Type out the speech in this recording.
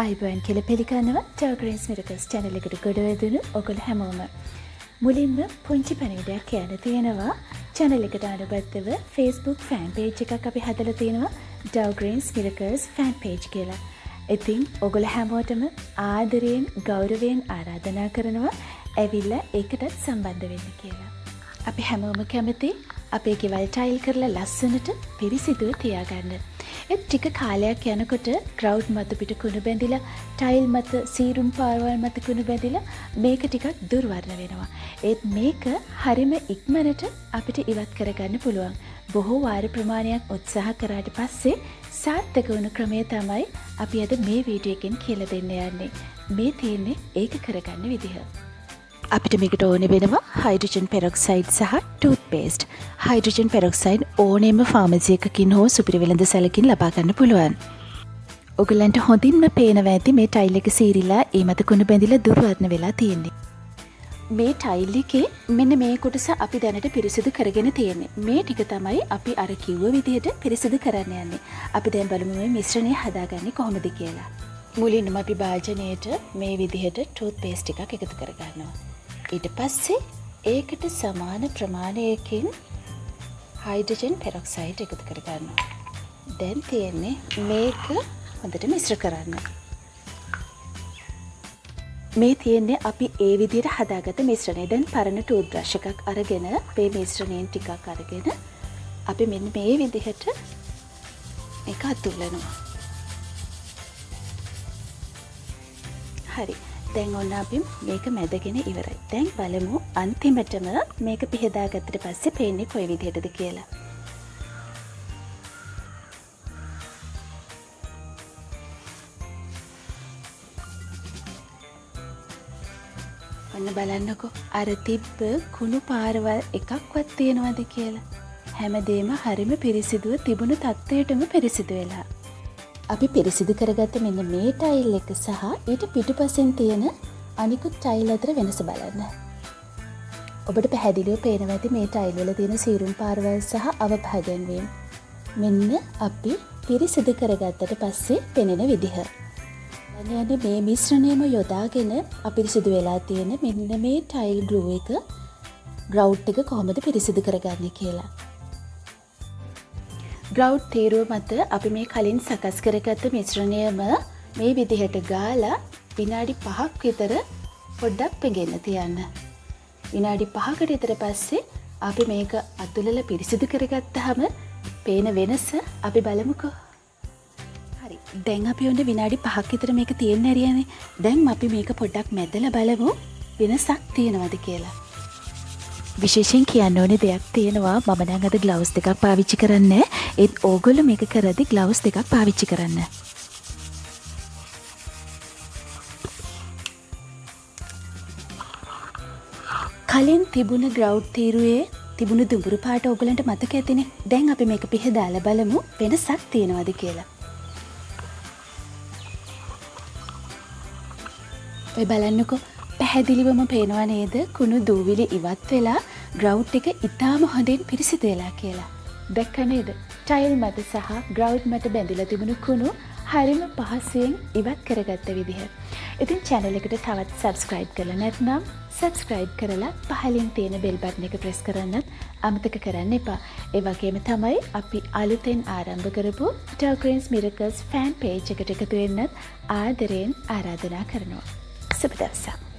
අයිබෝන් කියලා පිළිගන්නවා ටර්ග්‍රේන්ස් මිරකල්ස් channel එකට ගොඩ වැදුණු ඔයගොල්ලෝ හැමෝම. මුලින්ම පුංචි පණිවිඩයක් කියන්න තියෙනවා. channel එකට අනුබද්ධව Facebook fan page එකක් අපි හදලා තියෙනවා ටර්ග්‍රේන්ස් මිරකල්ස් fan page කියලා. ඉතින් ඔයගොල්ලෝ හැමෝටම ආදරයෙන් ගෞරවයෙන් ආරාධනා කරනවා ඇවිල්ලා ඒකටත් සම්බන්ධ වෙන්න කියලා. අපි හැමෝම කැමති අපේ ගෙවල් ටයිල් කරලා ලස්සනට පිරිසිදුව තියාගන්න. ඒ ටික කාලයක් යනකොට ග්‍රවුට් මත පිට කුණු බැඳිලා ටයිල් මත සීරුම් පාරවල් මත කුණු බැඳිලා මේක ටිකක් දුර්වර්ණ වෙනවා. ඒත් මේක හරිම ඉක්මනට අපිට ඉවත් කරගන්න පුළුවන්. බොහෝ වාර ප්‍රමාණයක් උත්සාහ කරාට පස්සේ සාර්ථක වුණු ක්‍රමය තමයි අපි අද මේ වීඩියෝ එකෙන් කියලා දෙන්න යන්නේ. මේ තියෙන්නේ ඒක කරගන්න විදිහ. අපිට මේකට ඕනේ වෙනවා හයිඩ්‍රජන් පෙරොක්සයිඩ් සහ ටූත්පේස්ට්. හයිඩ්‍රජන් පෙරොක්සයිඩ් ඕනෑම ෆාමසි එකකින් හෝ සුපිරි වෙළඳසැලකින් ලබා ගන්න පුළුවන්. ඔයගලන්ට හොඳින්ම පේනවා ඇති මේ ටයිල් එක සීරිලා ඒ මත කුණු බැඳිලා දුර්වර්ණ වෙලා තියෙන්නේ. මේ ටයිල් එකේ මෙන්න මේ කොටස අපි දැනට පිරිසිදු කරගෙන තියෙන්නේ. මේ ටික තමයි අපි අර කිව්ව විදිහට පිරිසිදු කරන්න යන්නේ. අපි දැන් බලමු මේ මිශ්‍රණය හදාගන්නේ කොහොමද කියලා. මුලින්ම අපි භාජනයට මේ විදිහට ටූත්පේස්ට් එකක් එකතු කරගන්නවා. ඊට පස්සේ ඒකට සමාන ප්‍රමාණයකින් හයිඩ්‍රජන් පෙරොක්සයිඩ් එකතු කරගන්නවා. දැන් තියෙන්නේ මේක හොඳට මිශ්‍ර කරන්න. මේ තියෙන්නේ අපි ඒ විදිහට හදාගත්ත මිශ්‍රණය. දැන් පරණ ටූත් බ්‍රෂ් එකක් අරගෙන මේ මිශ්‍රණයෙන් ටිකක් අරගෙන අපි මෙන්න මේ විදිහට මේක අතුල්ලනවා. හරි. දැන් ඔන්න අපි මේක මැදගෙන ඉවරයි. දැන් බලමු අන්තිමටම මේක පිහදා ගත්තට පස්සේ පේන්නේ කොයි විදිහටද කියලා. ඔන්න බලන්නකෝ අර තිබ්බ කුණු පාරවල් එකක්වත් තියනවද කියලා. හැමදේම හරිම පිරිසිදුව තිබුණු තත්ත්වයටම පිරිසිදු වෙලා. අපි පිරිසිදු කරගත්ත මෙන්න මේ ටයිල් එක සහ ඊට පිටුපසින් තියෙන අනිකුත් ටයිල් අතර වෙනස බලන්න. ඔබට පැහැදිලිව පේනවා ඇති මේ ටයිල් වල තියෙන සීරුම් පාරවල් සහ අවභාජන වීම. මෙන්න අපි පිරිසිදු කරගත්තට පස්සේ පෙනෙන විදිහ. දැන් මේ මිශ්‍රණයම යොදාගෙන අපිරිසිදු වෙලා තියෙන මෙන්න මේ ටයිල් ග්ලූ එක ග්‍රවුට් එක කොහොමද පිරිසිදු කරගන්නේ කියලා. ග්‍රවුට් තීරුව මත අපි මේ කලින් සකස් කරගත්ත මිශ්‍රණයම මේ විදිහට ගාලා විනාඩි 5ක් විතර පොඩ්ඩක් පෙඟෙන්න තියන්න. විනාඩි 5කට විතර පස්සේ අපි මේක අතුලලා පිරිසිදු කරගත්තාම පේන වෙනස අපි බලමුකෝ. හරි. දැන් අපි ඔන්න විනාඩි 5ක් විතර මේක තියෙන්න ඇරියානේ. දැන් අපි මේක පොඩ්ඩක් මැදලා බලමු වෙනසක් තියෙනවද කියලා. විශේෂයෙන් කියන්න ඕනේ දෙයක් තියෙනවා. මම නම් අද ග්ලව්ස් දෙකක් පාවිච්චි කරන්නේ. ඒත් ඕගොල්ලෝ මේක කරද්දි ග්ලව්ස් දෙකක් පාවිච්චි කරන්න. කලින් තිබුණ ග්‍රවුට් තීරුවේ තිබුණු දුඹුරු පාට ඕගොල්ලන්ට මතක ඇතිනේ. දැන් අපි මේක පිහදාලා බලමු වෙනසක් තියෙනවද කියලා. ඔය බලන්නකෝ පැහැදිලිවම පේනවා නේද කුණු දූවිලි ඉවත් වෙලා ග්‍රවුට් එක ඉතාම හොඳින් පිරිසිදු වෙලා කියලා. දැක්ක නේද? ටයිල් මත සහ ග්‍රවුට් මත බැඳිලා තිබුණු කුණු හරිම පහසුවෙන් ඉවත් කරගත්ත විදිහ. ඉතින් channel එකට තවත් subscribe කරලා නැත්නම් subscribe කරලා පහලින් තියෙන bell button එක press කරන්නත් අමතක කරන්න එපා. ඒ වගේම තමයි අපි අලුතෙන් ආරම්භ කරපු ටර්ග්‍රේන්ස් මිරකල්ස් fan page එකට එකතු වෙන්නත් ආදරයෙන් ආරාධනා කරනවා. සුබ දවසක්.